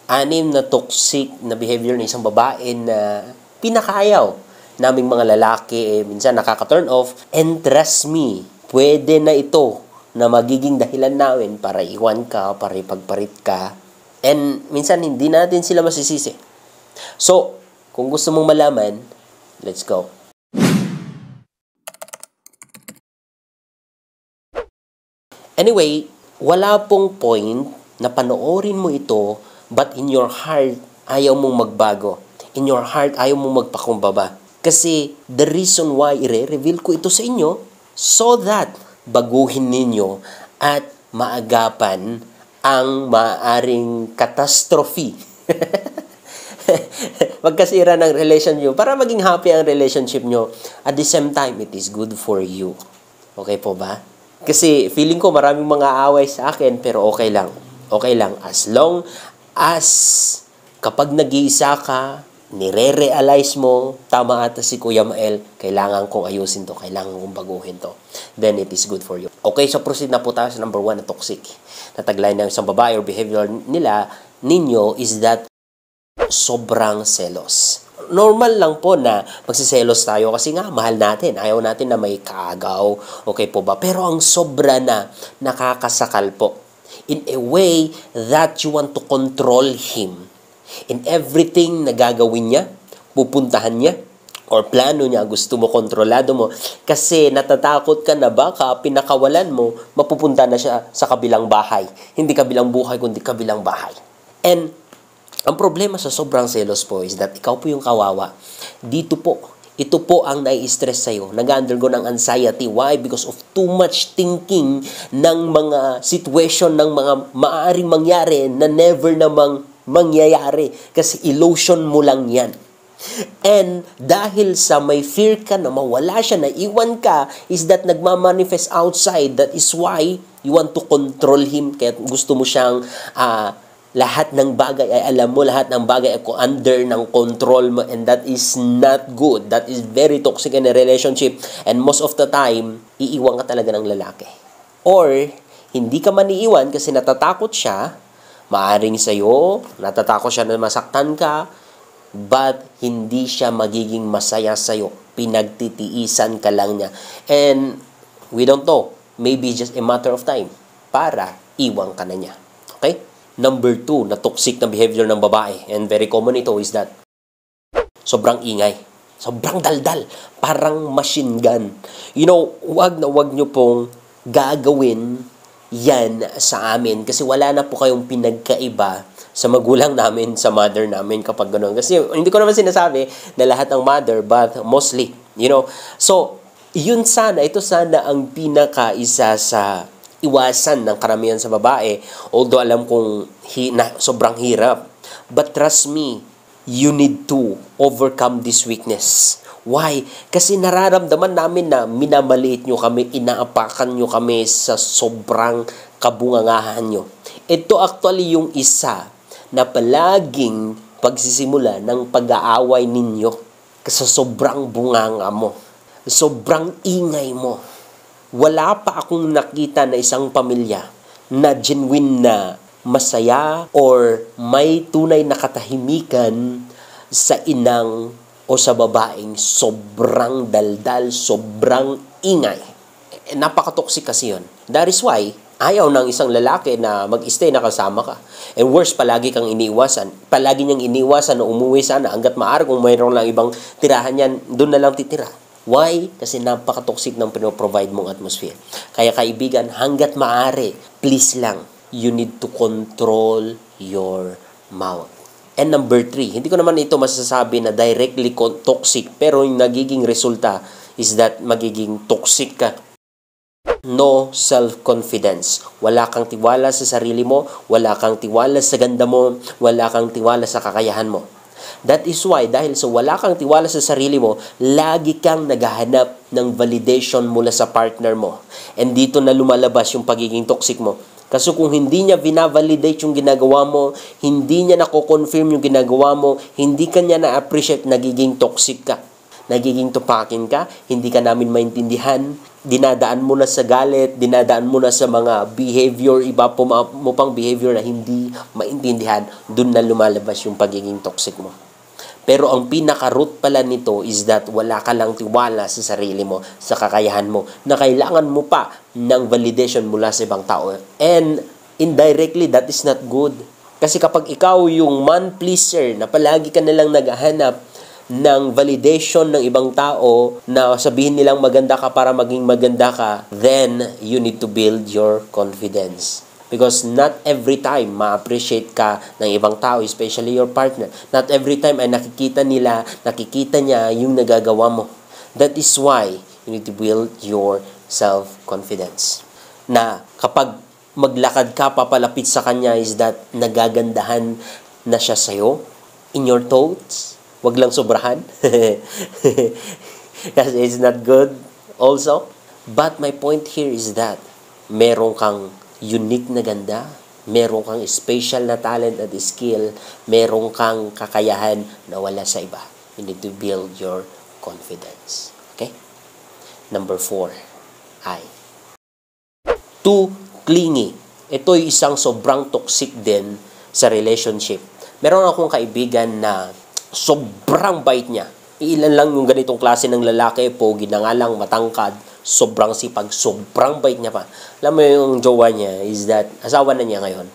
6 na toxic na behavior ng isang babae na pinakaayaw naming mga lalaki, minsan nakaka-turn off. And trust me, pwede na ito na magiging dahilan namin para iwan ka, para ipagparit ka. And minsan hindi natin sila masisisi. So, kung gusto mong malaman, let's go. Anyway, wala pong point na panoorin mo ito, but in your heart, ayaw mong magbago. In your heart, ayaw mong magpakumbaba. Kasi the reason why i-reveal ko ito sa inyo, so that baguhin ninyo at maagapan ang maaring catastrophe. Magkasira ng relationship para maging happy ang relationship nyo. At the same time, it is good for you. Okay po ba? Kasi feeling ko maraming mga away sa akin, pero okay lang. Okay lang. As long as kapag nag-iisa ka, nire-realize mo, tama ata si Kuya Mael, kailangan kong ayusin to, kailangan kong baguhin to, then it is good for you. Okay, so proceed na po tayo sa number 1 na toxic. Na tagline ng isang babae or behavior ninyo is that sobrang selos. Normal lang po na magsiselos tayo kasi nga mahal natin. Ayaw natin na may kaagaw. Okay po ba? Pero ang sobra na nakakasakal po. In a way that you want to control him. In everything na gagawin niya, pupuntahan niya, or plano niya, gusto mo, kontrolado mo. Kasi natatakot ka na baka pinakawalan mo, mapupunta na siya sa kabilang bahay. Hindi kabilang buhay, kundi kabilang bahay. And ang problema sa sobrang selos po is that ikaw po yung kawawa. Ito po ang nai-stress sa'yo. Nag-undergo ng anxiety. Why? Because of too much thinking ng mga situation, ng mga maaaring mangyari na never namang mangyayari. Kasi illusion mo lang yan. And dahil sa may fear ka na mawala siya, na iwan ka, is that nagmamanifest outside. That is why you want to control him. Kaya gusto mo siyang lahat ng bagay ay alam mo, lahat ng bagay ay under ng control mo, and that is not good. That is very toxic in a relationship. And most of the time, iiwan ka talaga ng lalaki. Or, hindi ka man iiwan kasi natatakot siya, maaring sa'yo, natatakot siya na masaktan ka, but hindi siya magiging masaya sa'yo. Pinagtitiisan ka lang niya. And, we don't know, maybe just a matter of time para iwan ka na niya. Okay? Number 2 na toxic na behavior ng babae, and very common ito, is that sobrang ingay. Sobrang daldal. Parang machine gun. You know, wag nyo pong gagawin yan sa amin kasi wala na po kayong pinagkaiba sa magulang namin, sa mother namin kapag gano'n. Kasi hindi ko naman sinasabi na lahat ng mother, but mostly, you know. So, ito sana ang pinaka-isa sa iwasan ng karamihan sa babae, although alam kong sobrang hirap. But trust me, you need to overcome this weakness. Why? Kasi nararamdaman namin na minamaliit nyo kami, inaapakan nyo kami sa sobrang kabungangahan nyo. Ito actually yung isa na palaging pagsisimula ng pag-aaway ninyo kasi sobrang bunganga mo, sobrang ingay mo. Wala pa akong nakita na isang pamilya na genuine na masaya or may tunay na katahimikan sa inang o sa babaeng sobrang daldal, sobrang ingay. Napaka-toxic kasi yun. That is why ayaw ng isang lalaki na mag-stay na kasama ka. And worse, palagi kang iniiwasan. Palagi niyang iniiwasan na umuwi sana hanggat maaari. Kung mayroon lang ibang tirahan yan, doon na lang titira. Why? Kasi napaka-toxic ng pinoprovide mong atmosphere. Kaya kaibigan, hanggat maaari, please lang, you need to control your mouth. And number 3, hindi ko naman ito masasabi na directly toxic, pero yung nagiging resulta is that magiging toxic ka. No self-confidence. Wala kang tiwala sa sarili mo, wala kang tiwala sa ganda mo, wala kang tiwala sa kakayahan mo. That is why, dahil sa wala kang tiwala sa sarili mo, lagi kang naghahanap ng validation mula sa partner mo. And dito na lumalabas yung pagiging toxic mo. Kasi kung hindi niya vina-validate yung ginagawa mo, hindi niya nako-confirm yung ginagawa mo, hindi ka niya na-appreciate, nagiging toxic ka. Nagiging tupakin ka, hindi ka namin maintindihan, dinadaan mo na sa galit, dinadaan mo na sa mga behavior, iba po mo pang behavior na hindi maintindihan, dun na lumalabas yung pagiging toxic mo. Pero ang pinaka-root pala nito is that wala ka lang tiwala sa sarili mo, sa kakayahan mo, na kailangan mo pa ng validation mula sa ibang tao. And indirectly, that is not good. Kasi kapag ikaw yung man-pleaser na palagi ka nalang naghahanap ng validation ng ibang tao na sabihin nilang maganda ka para maging maganda ka, then you need to build your confidence. Because not every time ma-appreciate ka ng ibang tao, especially your partner. Not every time ay nakikita niya yung nagagawa mo. That is why you need to build your self-confidence. Na kapag maglakad ka papalapit sa kanya is that nagagandahan na siya sa'yo in your thoughts. Wag lang sobrahan. Kasi it's not good also. But my point here is that meron kang unique na ganda, meron kang special na talent at skill, meron kang kakayahan na wala sa iba. You need to build your confidence. Okay? Number 4, too clingy. Ito'y isang sobrang toxic din sa relationship. Meron akong kaibigan na sobrang bait niya. Ilan lang yung ganitong klase ng lalaki, pogi na nga lang, matangkad, sobrang sipag, sobrang bait niya pa. Alam mo yung jowa niya is that, asawa na niya ngayon,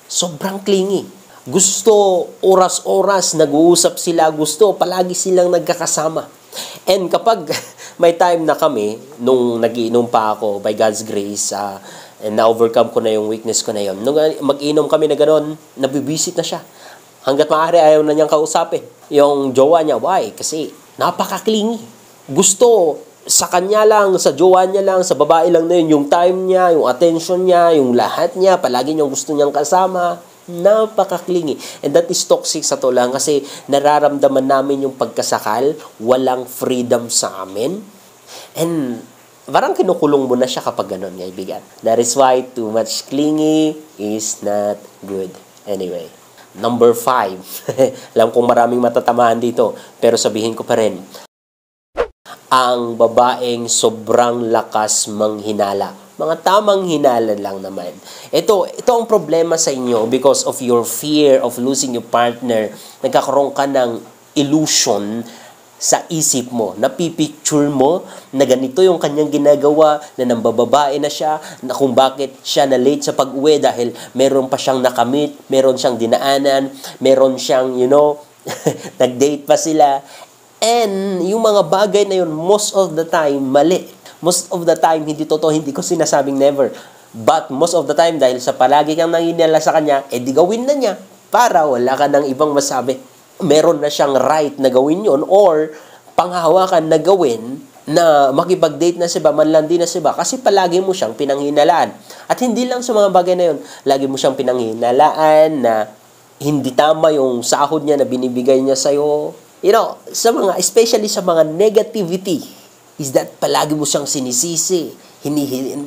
sobrang clingy. Gusto, oras-oras, nag-uusap sila, gusto, palagi silang nagkakasama. And kapag may time na kami, nung nagiinom pa ako, by God's grace, and na-overcome ko na yung weakness ko na yun, nung mag-inom kami na gano'n, nabibisit na siya. Hanggat maaari, ayaw na niyang kausapin. Yung jowa niya, why? Kasi napaka-clingy. Gusto, sa kanya lang, sa jowa niya lang, sa babae lang na yun, yung time niya, yung attention niya, yung lahat niya, palagi niyang gusto niyang kasama. Napaka-clingy. And that is toxic sa to lang kasi nararamdaman namin yung pagkasakal, walang freedom sa amin. And parang kinukulong mo na siya kapag ganun, kaibigan. That is why too much clingy is not good. Anyway. Number 5. Alam kong maraming matatamahan dito, pero sabihin ko pa rin. Ang babaeng sobrang lakas manghinala. Mga tamang hinala lang naman. Ito ang problema sa inyo because of your fear of losing your partner. Nagkakaroon ka ng illusion sa isip mo, napipicture mo na ganito yung kanyang ginagawa, na nambababae na siya, na kung bakit siya na late sa pag-uwi dahil meron pa siyang nakamit, meron siyang dinaanan, meron siyang, nag-date pa sila. And yung mga bagay na yun, most of the time, mali. Most of the time, hindi totoo, hindi ko sinasabing never. But most of the time, dahil sa palagi kang nanginala sa kanya, di gawin na niya para wala ka ng ibang masabi. Meron na siyang right na gawin yon or panghahawakan na gawin na makipag-date na siya, manlandi na siya kasi palagi mo siyang pinanghinalaan. At hindi lang sa mga bagay na yun, lagi mo siyang pinanghinalaan na hindi tama yung sahod niya na binibigay niya sa'yo. Sa mga, especially sa mga negativity, is that palagi mo siyang sinisisi,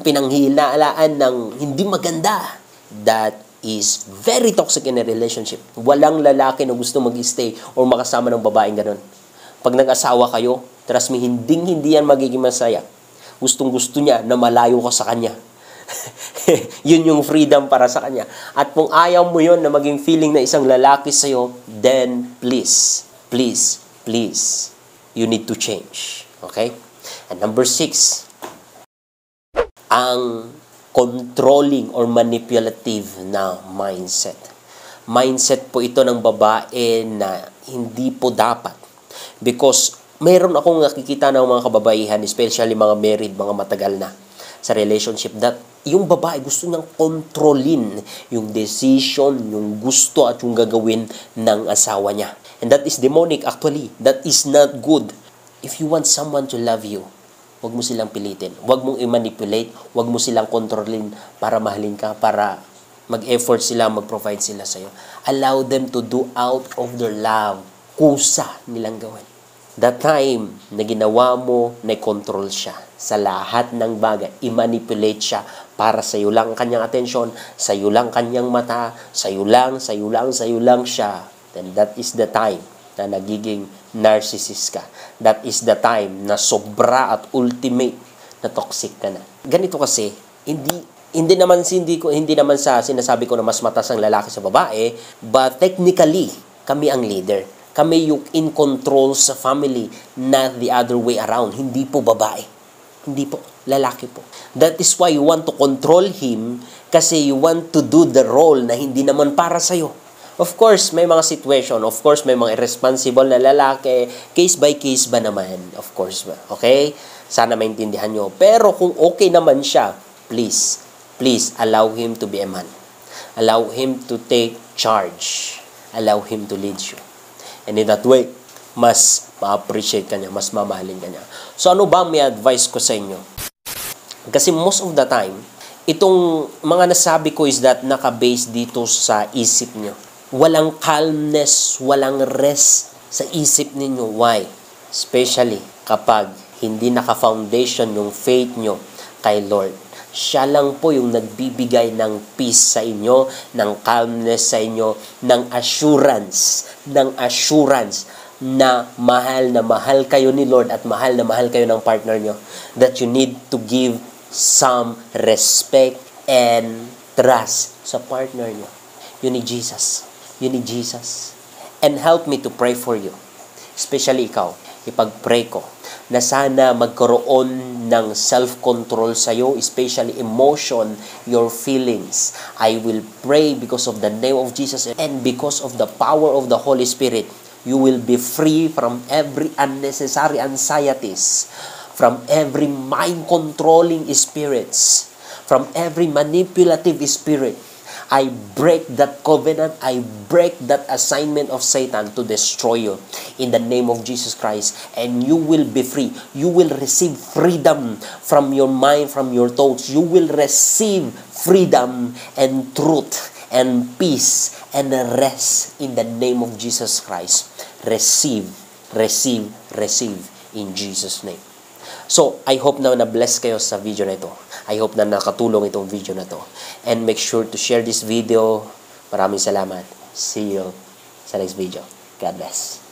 pinanghinalaan ng hindi maganda. That is very toxic in a relationship. Walang lalaki na gusto mag-stay or makasama ng babaeng ganun. Pag nag-asawa kayo, trust me, hindi yan magiging masaya. Gustong-gusto niya na malayo ka sa kanya. Yun yung freedom para sa kanya. At kung ayaw mo yun na maging feeling na isang lalaki sa'yo, then please, you need to change. Okay? And number 6, ang controlling or manipulative na mindset. Mindset po ito ng babae na hindi po dapat. Because meron akong nakikita ng mga kababaihan, especially mga married, mga matagal na sa relationship, that yung babae gusto nang kontrolin yung decision, yung gusto at yung gagawin ng asawa niya. And that is demonic actually. That is not good. If you want someone to love you, huwag mo silang pilitin. Huwag mong i-manipulate. Huwag mo silang kontrolin para mahalin ka, para mag-effort sila, mag-provide sila sa'yo. Allow them to do out of their love. Kusa nilang gawin. That time na ginawa mo, na-control siya sa lahat ng bagay. I-manipulate siya para sa'yo lang kanyang atensyon, sa'yo lang kanyang mata, sa'yo lang siya. Then that is the time na nagiging narcissist ka. That is the time na sobra at ultimate na toxic ka na. Ganito kasi, hindi naman sa sinasabi ko na mas matas ang lalaki sa babae, but technically, kami ang leader. Kami yung in control sa family, not the other way around. Hindi po babae. Hindi po. Lalaki po. That is why you want to control him kasi you want to do the role na hindi naman para sa'yo. Of course, may mga situation. Of course, may mga irresponsible na lalaki. Case by case ba naman? Of course ba? Okay? Sana maintindihan nyo. Pero kung okay naman siya, please allow him to be a man. Allow him to take charge. Allow him to lead you. And in that way, mas ma-appreciate ka niya, mas mamahalin ka niya. So ano ba may advice ko sa inyo? Kasi most of the time, itong mga nasabi ko is that naka-base dito sa isip niyo. Walang calmness, walang rest sa isip ninyo. Why? Especially kapag hindi naka-foundation yung faith nyo kay Lord. Siya lang po yung nagbibigay ng peace sa inyo, ng calmness sa inyo, ng assurance na mahal kayo ni Lord at mahal na mahal kayo ng partner nyo. That you need to give some respect and trust sa partner nyo. You need Jesus. You need Jesus. And help me to pray for you. Especially ikaw, ipag-pray ko na sana magkaroon ng self-control sa'yo, especially emotion, your feelings. I will pray because of the name of Jesus and because of the power of the Holy Spirit. You will be free from every unnecessary anxieties, from every mind-controlling spirits, from every manipulative spirit. I break that covenant. I break that assignment of Satan to destroy you in the name of Jesus Christ. And you will be free. You will receive freedom from your mind, from your thoughts. You will receive freedom and truth and peace and rest in the name of Jesus Christ. Receive in Jesus' name. So, I hope na na-bless kayo sa video na ito. I hope na nakatulong itong video na to. And make sure to share this video. Maraming salamat. See you sa next video. God bless.